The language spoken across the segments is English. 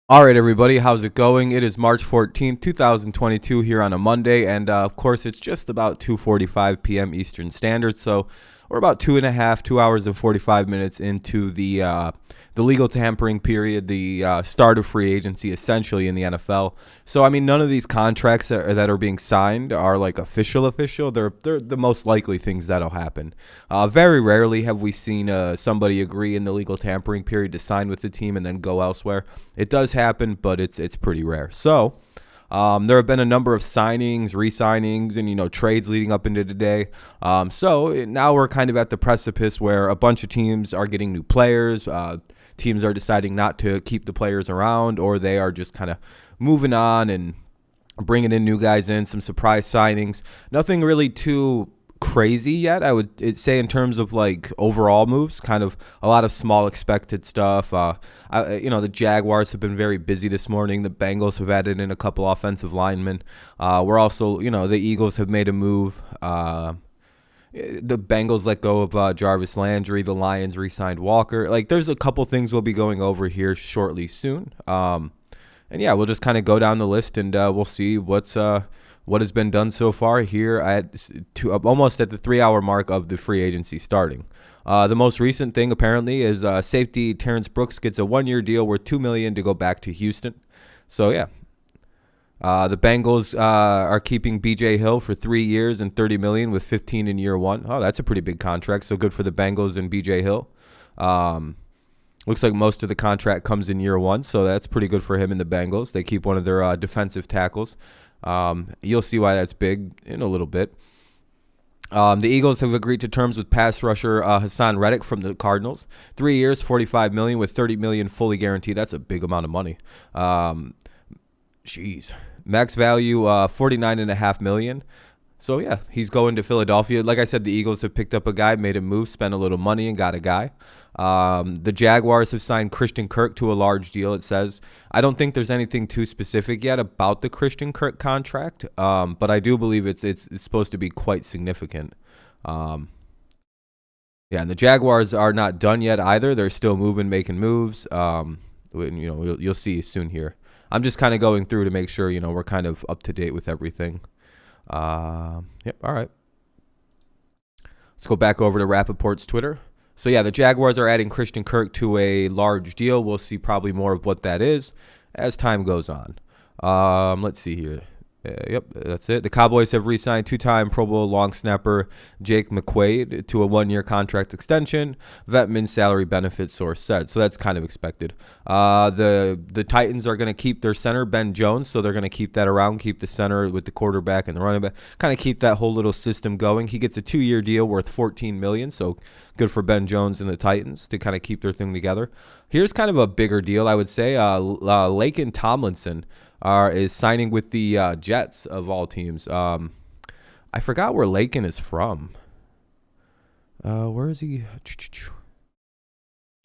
All right, everybody, how's it going? It is March 14th, 2022 here on a Monday, and of course, it's just about 2:45 p.m. Eastern Standard, so we're about 2 hours and 45 minutes into the legal tampering period, the start of free agency, essentially in the NFL. So, I mean, none of these contracts that are being signed are like official. They're the most likely things that'll happen. Very rarely have we seen somebody agree in the legal tampering period to sign with the team and then go elsewhere. It does happen, but it's pretty rare. So. There have been a number of signings, re-signings, and trades leading up into today. So now we're kind of at the precipice where a bunch of teams are getting new players. Teams are deciding not to keep the players around, or they are just kind of moving on and bringing in new guys in. Some surprise signings. Nothing really too crazy yet, I would say, in terms of like overall moves. Kind of a lot of small expected stuff. The Jaguars have been very busy this morning. The Bengals have added in a couple offensive linemen. We're also, the Eagles have made a move. The Bengals let go of Jarvis Landry. The Lions re-signed Walker. Like, there's a couple things we'll be going over here shortly soon. And yeah, we'll just kind of go down the list and we'll see what has been done so far here almost at the 3-hour mark of the free agency starting. The most recent thing apparently is safety Terrence Brooks gets a 1-year deal worth $2 million to go back to Houston. So yeah. The Bengals are keeping B.J. Hill for 3 years and $30 million with 15 in year one. Oh, that's a pretty big contract. So good for the Bengals and B.J. Hill. Looks like most of the contract comes in year one, so that's pretty good for him and the Bengals. They keep one of their defensive tackles. You'll see why that's big in a little bit. The Eagles have agreed to terms with pass rusher Hassan Reddick from the Cardinals. 3 years, $45 million with $30 million fully guaranteed. That's a big amount of money. Max value $49.5 million. So yeah, he's going to Philadelphia. Like I said, the Eagles have picked up a guy, made a move, spent a little money, and got a guy. The Jaguars have signed Christian Kirk to a large deal, it says. I don't think there's anything too specific yet about the Christian Kirk contract, but I do believe it's supposed to be quite significant. And the Jaguars are not done yet either. They're still moving, making moves. You'll see soon here. I'm just kind of going through to make sure, we're kind of up to date with everything. All right. Let's go back over to Rappaport's Twitter. So, yeah, the Jaguars are adding Christian Kirk to a large deal. We'll see probably more of what that is as time goes on. Let's see here. That's it. The Cowboys have re-signed two-time Pro Bowl long snapper Jake McQuaid to a 1-year contract extension. Vetman salary benefit source said. So that's kind of expected. The Titans are going to keep their center, Ben Jones, so they're going to keep that around, keep the center with the quarterback and the running back, kind of keep that whole little system going. He gets a 2-year deal worth $14 million, so good for Ben Jones and the Titans to kind of keep their thing together. Here's kind of a bigger deal, I would say. Laken Tomlinson is signing with the Jets of all teams. I forgot where Laken is from. Where is he?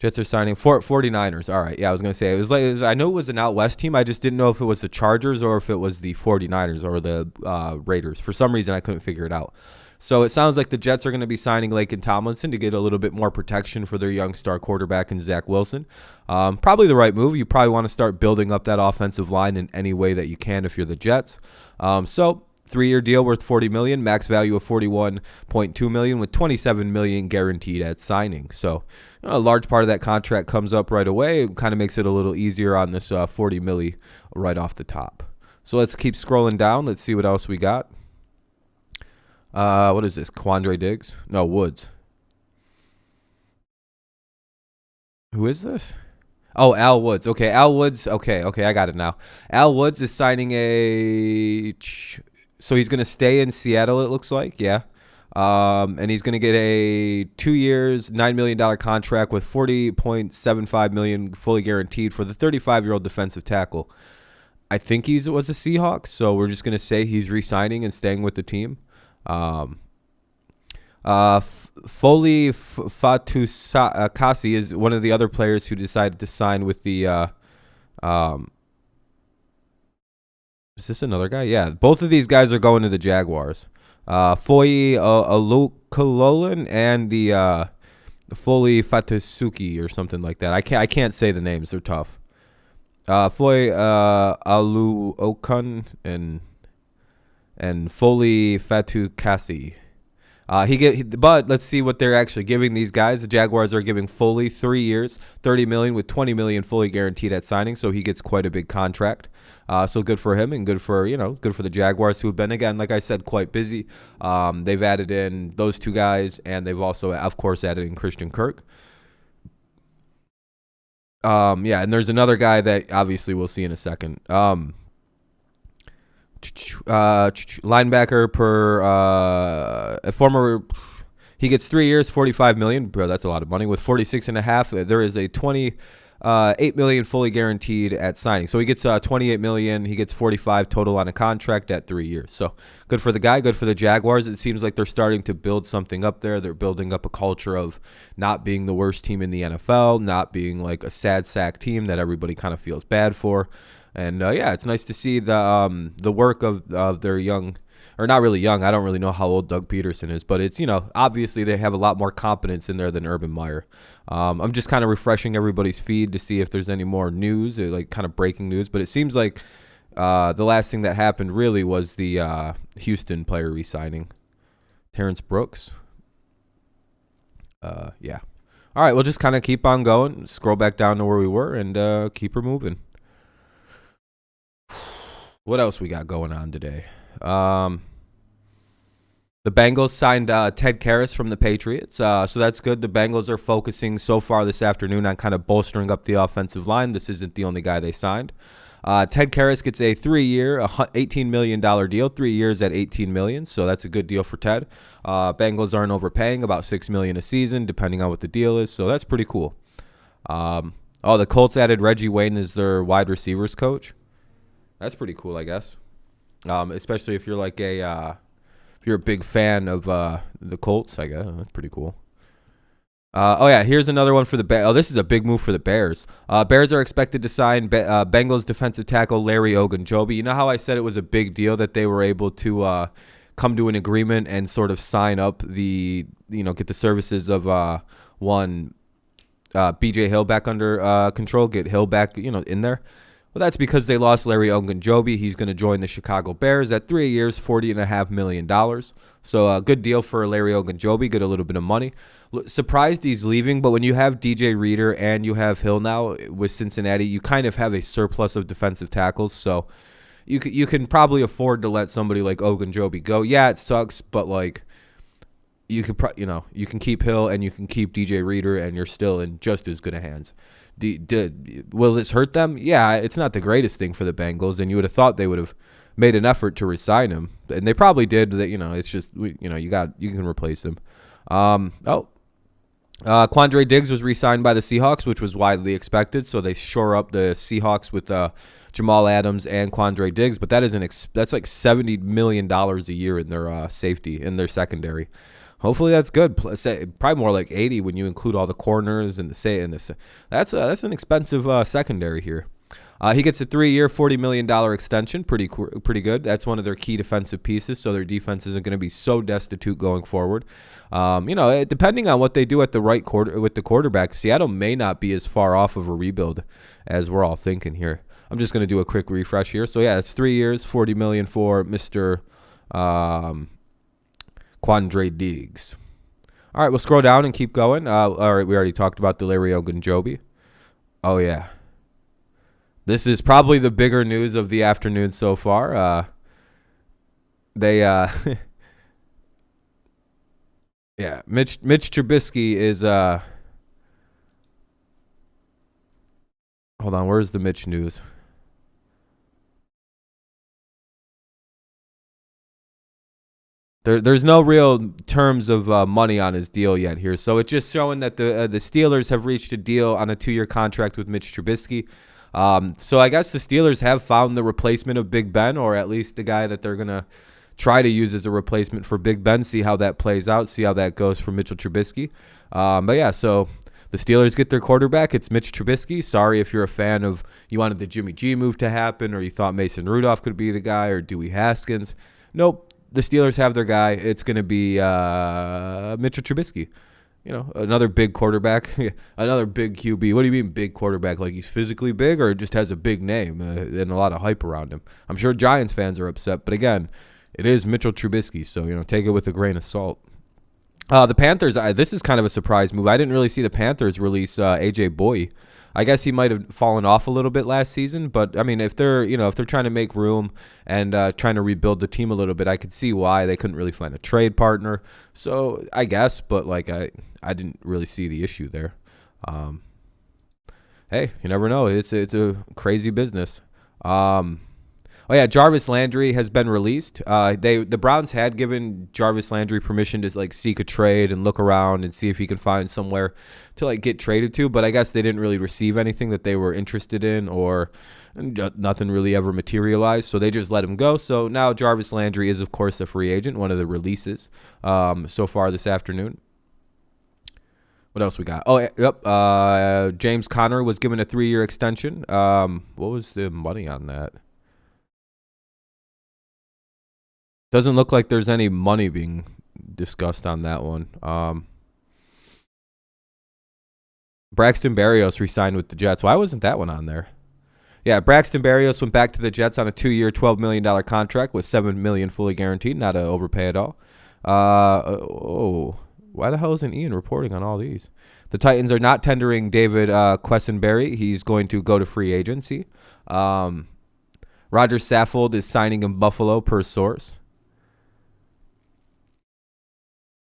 Jets are signing 49ers. All right. Yeah, I was going to say, I know it was an out west team. I just didn't know if it was the Chargers or if it was the 49ers or the Raiders. For some reason, I couldn't figure it out. So it sounds like the Jets are going to be signing Laken Tomlinson to get a little bit more protection for their young star quarterback in Zach Wilson. Probably the right move. You probably want to start building up that offensive line in any way that you can if you're the Jets. So 3-year deal worth $40 million, max value of $41.2 million with $27 million guaranteed at signing. So a large part of that contract comes up right away. It kind of makes it a little easier on this $40 million right off the top. So let's keep scrolling down. Let's see what else we got. What is this? Quandre Diggs? No, Woods. Who is this? Oh, Al Woods. Okay, Al Woods. Okay, I got it now. Al Woods is signing so he's going to stay in Seattle, it looks like. Yeah. And he's going to get a 2 years, $9 million contract with $40.75 million fully guaranteed for the 35-year-old defensive tackle. I think he was a Seahawk, so we're just going to say he's re-signing and staying with the team. Foley Fatukasi is one of the other players who decided to sign with the is this another guy? Yeah, both of these guys are going to the Jaguars. Foyi Alukalolan and the Foley Fatasuki or something like that. I can't say the names. They're tough. Foy Alu Okun and Foley Fatu Kasi. But let's see what they're actually giving these guys. The Jaguars are giving Foley 3 years, $30 million with $20 million fully guaranteed at signing, so he gets quite a big contract. So good for him and good for the Jaguars, who have been, again, like I said, quite busy. They've added in those two guys, and they've also, of course, added in Christian Kirk. And there's another guy that obviously we'll see in a second. Linebacker per a former, he gets 3 years, $45 million. Bro, that's a lot of money. With 46.5, there is a $28 million fully guaranteed at signing. So he gets $28 million. He gets 45 total on a contract at 3 years. So good for the guy. Good for the Jaguars. It seems like they're starting to build something up there. They're building up a culture of not being the worst team in the NFL, not being like a sad sack team that everybody kind of feels bad for. And it's nice to see the work of their young, or not really young. I don't really know how old Doug Peterson is, but it's, obviously they have a lot more competence in there than Urban Meyer. I'm just kind of refreshing everybody's feed to see if there's any more news, or like kind of breaking news. But it seems like the last thing that happened really was the Houston player re-signing, Terrence Brooks. All right, we'll just kind of keep on going, scroll back down to where we were, and keep her moving. What else we got going on today? The Bengals signed Ted Karras from the Patriots, so that's good. The Bengals are focusing so far this afternoon on kind of bolstering up the offensive line. This isn't the only guy they signed. Ted Karras gets a 3-year, $18 million deal, 3 years at $18 million, so that's a good deal for Ted. Bengals aren't overpaying, about $6 million a season, depending on what the deal is, so that's pretty cool. The Colts added Reggie Wayne as their wide receivers coach. That's pretty cool, I guess. Especially if you're like if you're a big fan of the Colts, I guess. That's pretty cool. Here's another one for the Bears. Oh, this is a big move for the Bears. Bears are expected to sign Bengals defensive tackle Larry Ogunjobi. You know how I said it was a big deal that they were able to come to an agreement and sort of sign up get the services of B.J. Hill back under control, get Hill back, in there. Well, that's because they lost Larry Ogunjobi. He's going to join the Chicago Bears at 3 years, $40.5 million. So a good deal for Larry Ogunjobi. Get a little bit of money. Surprised he's leaving, but when you have DJ Reader and you have Hill now with Cincinnati, you kind of have a surplus of defensive tackles. So you can probably afford to let somebody like Ogunjobi go. Yeah, it sucks, but like you could you can keep Hill and you can keep DJ Reader, and you're still in just as good of hands. Will this hurt them? Yeah, it's not the greatest thing for the Bengals, and you would have thought they would have made an effort to re-sign him, and they probably did. That it's just you can replace him. Quandre Diggs was re-signed by the Seahawks, which was widely expected. So they shore up the Seahawks with Jamal Adams and Quandre Diggs, but that's like $70 million a year in their safety, in their secondary. Hopefully that's good. Probably more like 80 when you include all the corners and that's an expensive secondary here. He gets a 3-year, $40 million extension. Pretty good. That's one of their key defensive pieces, so their defense isn't going to be so destitute going forward. Depending on what they do at the right quarter with the quarterback, Seattle may not be as far off of a rebuild as we're all thinking here. I'm just going to do a quick refresh here. So yeah, it's 3 years, $40 million for Mr. Quandre Diggs. All right, we'll scroll down and keep going. All right, we already talked about the Larry Ogunjobi. Oh, yeah. This is probably the bigger news of the afternoon so far. Yeah, Mitch Trubisky is hold on, where's the Mitch news? There's no real terms of money on his deal yet here, so it's just showing that the Steelers have reached a deal on a 2-year contract with Mitch Trubisky. So I guess the Steelers have found the replacement of Big Ben, or at least the guy that they're gonna try to use as a replacement for Big Ben. See how that plays out. See how that goes for Mitchell Trubisky. So the Steelers get their quarterback. It's Mitch Trubisky. Sorry if you're a fan of, you wanted the Jimmy G move to happen, or you thought Mason Rudolph could be the guy, or Dewey Haskins. Nope. The Steelers have their guy. It's going to be Mitchell Trubisky. Another big quarterback, another big QB. What do you mean big quarterback? Like he's physically big or just has a big name and a lot of hype around him? I'm sure Giants fans are upset, but again, it is Mitchell Trubisky, so take it with a grain of salt. The Panthers, this is kind of a surprise move. I didn't really see the Panthers release AJ Boye. I guess he might have fallen off a little bit last season, but I mean, if they're trying to make room and trying to rebuild the team a little bit, I could see why they couldn't really find a trade partner. So I guess, but like I didn't really see the issue there. Hey, you never know. It's a crazy business. Oh yeah, Jarvis Landry has been released. The Browns had given Jarvis Landry permission to like seek a trade and look around and see if he can find somewhere to like get traded to, but I guess they didn't really receive anything that they were interested in, or nothing really ever materialized, so they just let him go. So now Jarvis Landry is of course a free agent, one of the releases so far this afternoon. What else we got? Oh, yep. James Conner was given a 3-year extension. What was the money on that? Doesn't look like there's any money being discussed on that one. Braxton Berrios re-signed with the Jets. Why wasn't that one on there? Yeah, Braxton Berrios went back to the Jets on a 2-year, $12 million contract with $7 million fully guaranteed. Not an overpay at all. Why the hell isn't Ian reporting on all these? The Titans are not tendering David Quessenberry. He's going to go to free agency. Roger Saffold is signing in Buffalo per source.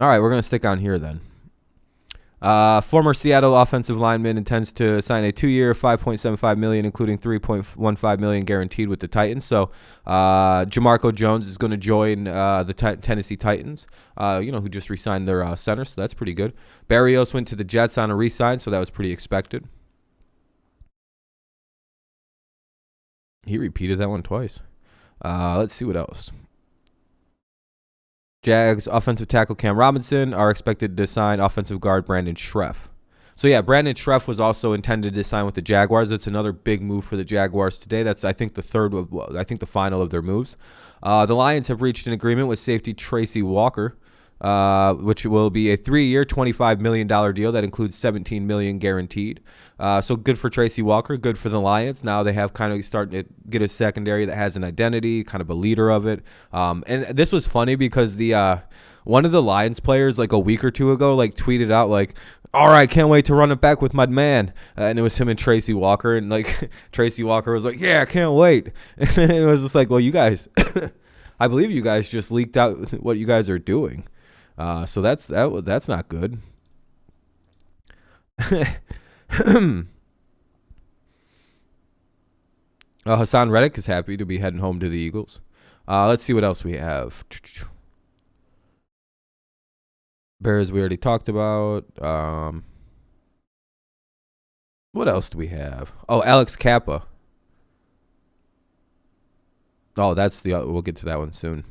All right, we're going to stick on here then. Former Seattle offensive lineman intends to sign a 2-year, $5.75 million, including $3.15 million guaranteed with the Titans. So Jamarco Jones is going to join the Tennessee Titans, who just re-signed their center, so that's pretty good. Berrios went to the Jets on a re-sign, so that was pretty expected. He repeated that one twice. Let's see what else. Jags offensive tackle Cam Robinson are expected to sign offensive guard Brandon Schreff. So yeah, Brandon Schreff was also intended to sign with the Jaguars. That's another big move for the Jaguars today. That's I think the final of their moves. The Lions have reached an agreement with safety Tracy Walker, which will be a 3-year, $25 million deal that includes $17 million guaranteed. So good for Tracy Walker, good for the Lions. Now they have kind of starting to get a secondary that has an identity, kind of a leader of it. And this was funny because the one of the Lions players like a week or two ago like tweeted out like, all right, can't wait to run it back with my man. And it was him and Tracy Walker. And like Tracy Walker was like, yeah, I can't wait. And it was just like, well, you guys, I believe you guys just leaked out what you guys are doing. So that's not good. Hassan Reddick is happy to be heading home to the Eagles. Let's see what else we have. Bears we already talked about. What else do we have? Oh, Alex Kappa. Oh, we'll get to that one soon.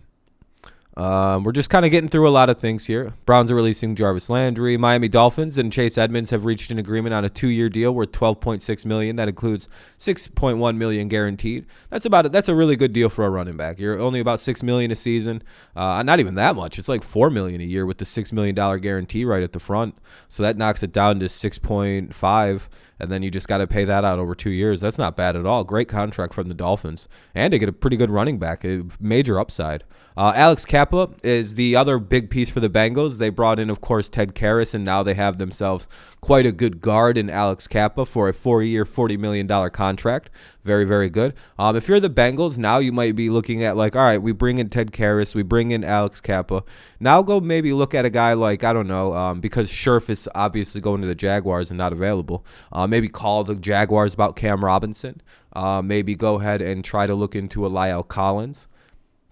We're just kind of getting through a lot of things here. Browns are releasing Jarvis Landry. Miami Dolphins and Chase Edmonds have reached an agreement on a 2-year deal worth $12.6 million. That includes $6.1 million guaranteed. That's a really good deal for a running back. You're only about $6 million a season. Not even that much. It's like $4 million a year with the $6 million guarantee right at the front. So that knocks it down to 6.5. And then you just got to pay that out over 2 years. That's not bad at all. Great contract from the Dolphins. And they get a pretty good running back, a major upside. Alex Kappa is the other big piece for the Bengals. They brought in, of course, Ted Karras, and now they have themselves quite a good guard in Alex Kappa for a 4-year, $40 million contract. Very, very good. If you're the Bengals, now you might be looking at like, all right, we bring in Ted Karras, we bring in Alex Kappa. Now go maybe look at a guy like, I don't know, because Scherf is obviously going to the Jaguars and not available. Maybe call the Jaguars about Cam Robinson. Maybe go ahead and try to look into a Lyle Collins.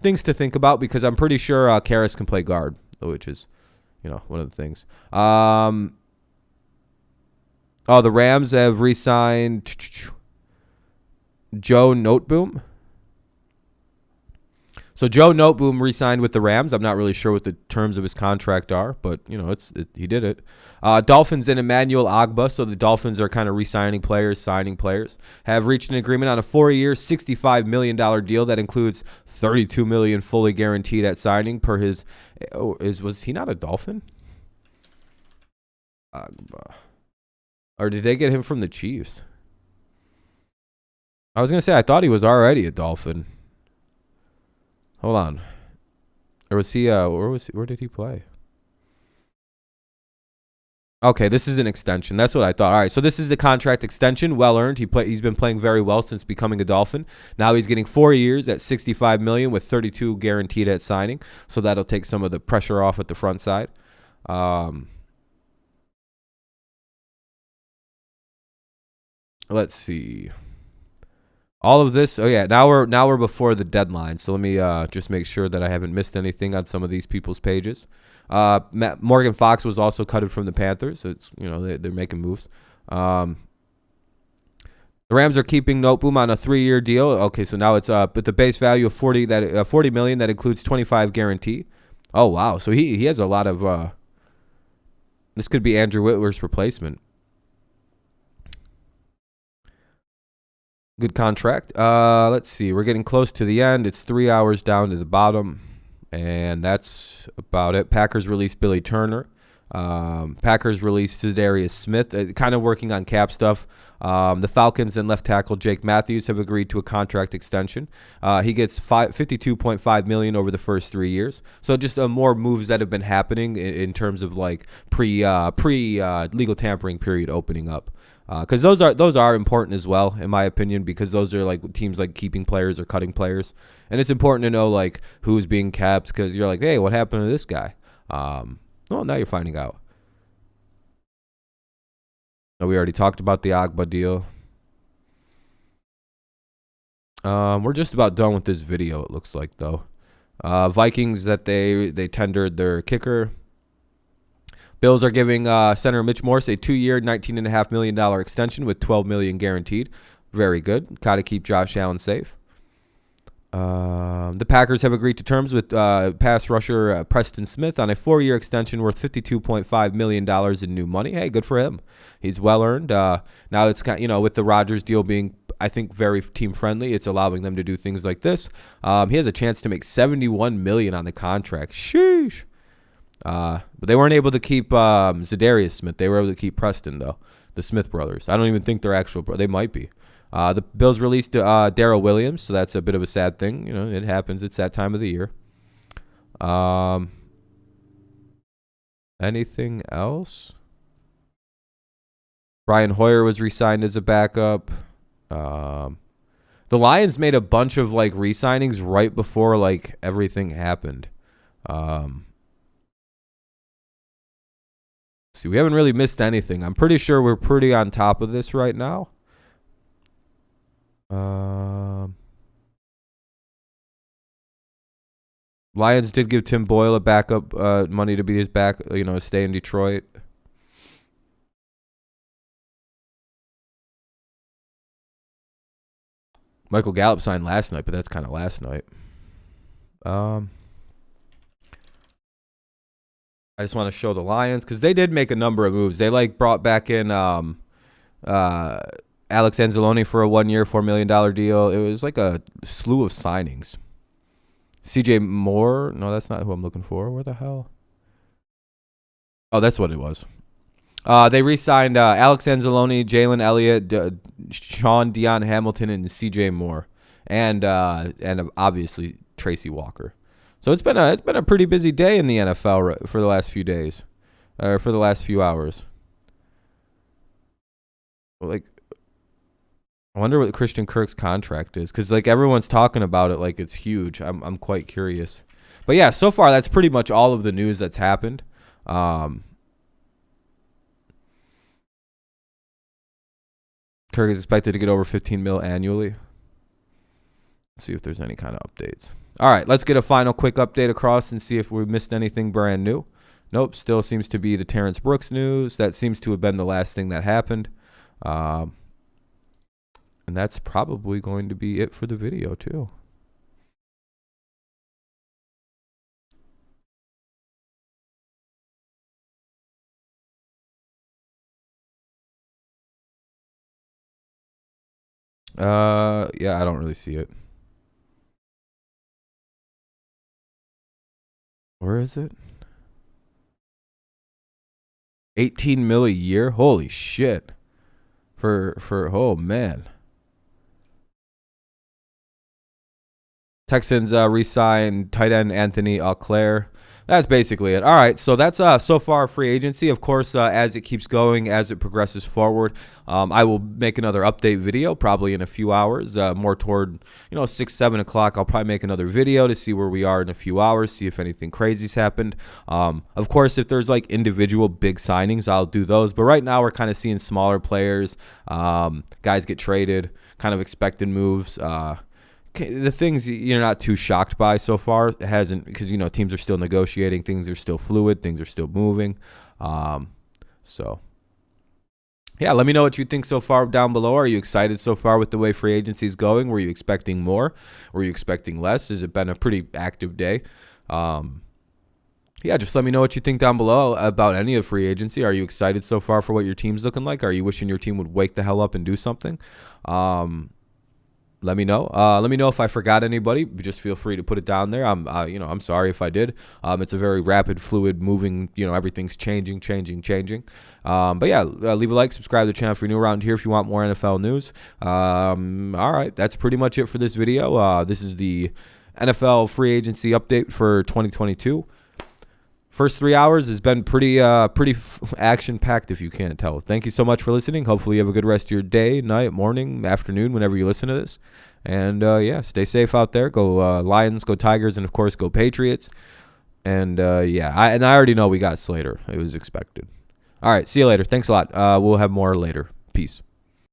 Things to think about because I'm pretty sure Karras can play guard, which is, one of the things. The Rams have re-signed Joe Noteboom. So Joe Noteboom re-signed with the Rams. I'm not really sure what the terms of his contract are, but he did it. Dolphins and Emmanuel Ogbah. So the Dolphins are kind of re-signing players, signing players. Have reached an agreement on a 4-year, $65 million deal that includes $32 million fully guaranteed at signing. Per his, was he not a Dolphin? Agba. Or did they get him from the Chiefs? I was gonna say I thought he was already a Dolphin. Hold on. Or was he? Where did he play? Okay, this is an extension. That's what I thought. All right, so this is the contract extension, well earned. He's been playing very well since becoming a Dolphin. Now he's getting 4 years at $65 million with 32 guaranteed at signing. So that'll take some of the pressure off at the front side. Let's see. All of this. Oh yeah, now we're before the deadline. So let me just make sure that I haven't missed anything on some of these people's pages. Morgan Fox was also cut from the Panthers. So it's they're making moves. The Rams are keeping Noteboom on a 3-year deal. Okay, so now it's but the base value of 40 million that includes 25 guarantee. Oh wow, so he has a lot of. This could be Andrew Whitworth's replacement. Good contract. Let's see. We're getting close to the end. It's 3 hours down to the bottom, and that's about it. Packers released Billy Turner. Packers released Za'Darius Smith, kind of working on cap stuff. The Falcons and left tackle Jake Matthews have agreed to a contract extension. He gets $52.5 million over the first 3 years. So just more moves that have been happening in terms of like pre legal tampering period opening up. Because those are important as well, in my opinion, because those are like teams like keeping players or cutting players, and it's important to know like who's being kept because you're like, hey, what happened to this guy? Well, now you're finding out. No, we already talked about the Agba deal. We're just about done with this video. It looks like though. Vikings that they tendered their kicker. Bills are giving center Mitch Morse a 2-year, $19.5 million extension with $12 million guaranteed. Very good. Got to keep Josh Allen safe. The Packers have agreed to terms with pass rusher Preston Smith on a 4-year extension worth $52.5 million in new money. Hey, good for him. He's well earned. Now it's with the Rodgers deal being, I think, very team friendly, it's allowing them to do things like this. He has a chance to make $71 million on the contract. Sheesh. But they weren't able to keep Za'Darius Smith. They were able to keep Preston, though. The Smith brothers. I don't even think they're actual they might be. The Bills released Darrell Williams, so that's a bit of a sad thing. It happens. It's that time of the year. Anything else? Brian Hoyer was re-signed as a backup. The Lions made a bunch of like re-signings right before like everything happened. See, we haven't really missed anything. I'm pretty sure we're pretty on top of this right now. Lions did give Tim Boyle a backup money to be his back, stay in Detroit. Michael Gallup signed last night, but that's kind of last night. I just want to show the Lions because they did make a number of moves. They like brought back in Alex Anzalone for a 1-year, $4 million deal. It was like a slew of signings. CJ Moore. No, that's not who I'm looking for. Where the hell? Oh, that's what it was. They re-signed Alex Anzalone, Jalen Elliott, Sean Deion Hamilton, and CJ Moore, and obviously Tracy Walker. So it's been a pretty busy day in the NFL for the last few days, or for the last few hours. Like, I wonder what Christian Kirk's contract is, because like everyone's talking about it like it's huge. I'm quite curious, but yeah, so far that's pretty much all of the news that's happened. Kirk is expected to get over 15 mil annually. Let's see if there's any kind of updates. All right, let's get a final quick update across and see if we missed anything brand new. Nope, still seems to be the Terrence Brooks news. That seems to have been the last thing that happened. And that's probably going to be it for the video, too. Yeah, I don't really see it. Where is it? $18 million a year. Holy shit. Oh man. Texans re-signed tight end Anthony Auclair. That's basically it. All right, so that's so far free agency. Of course, as it keeps going, as it progresses forward, I will make another update video probably in a few hours, more toward 6, 7 o'clock. I'll probably make another video to see where we are in a few hours, see if anything crazy's happened. Of course, if there's like individual big signings, I'll do those. But right now, we're kind of seeing smaller players, guys get traded, kind of expected moves. The things you're not too shocked by so far. It hasn't, because teams are still negotiating, things are still fluid, things are still moving. So yeah, let me know what you think so far down below. Are you excited so far with the way free agency is going? Were you expecting more? Were you expecting less? Has it been a pretty active day? Yeah, just let me know what you think down below about any of free agency. Are you excited so far for what your team's looking like? Are you wishing your team would wake the hell up and do something? Let me know. Let me know if I forgot anybody. Just feel free to put it down there. I'm sorry if I did. It's a very rapid, fluid, moving. Everything's changing. But yeah, leave a like, subscribe to the channel if you're new around here if you want more NFL news. All right, that's pretty much it for this video. This is the NFL free agency update for 2022. First 3 hours has been pretty action-packed, if you can't tell. Thank you so much for listening. Hopefully you have a good rest of your day, night, morning, afternoon, whenever you listen to this. And, yeah, stay safe out there. Go Lions, go Tigers, and, of course, go Patriots. And, yeah, I already know we got Slater. It was expected. All right, see you later. Thanks a lot. We'll have more later. Peace.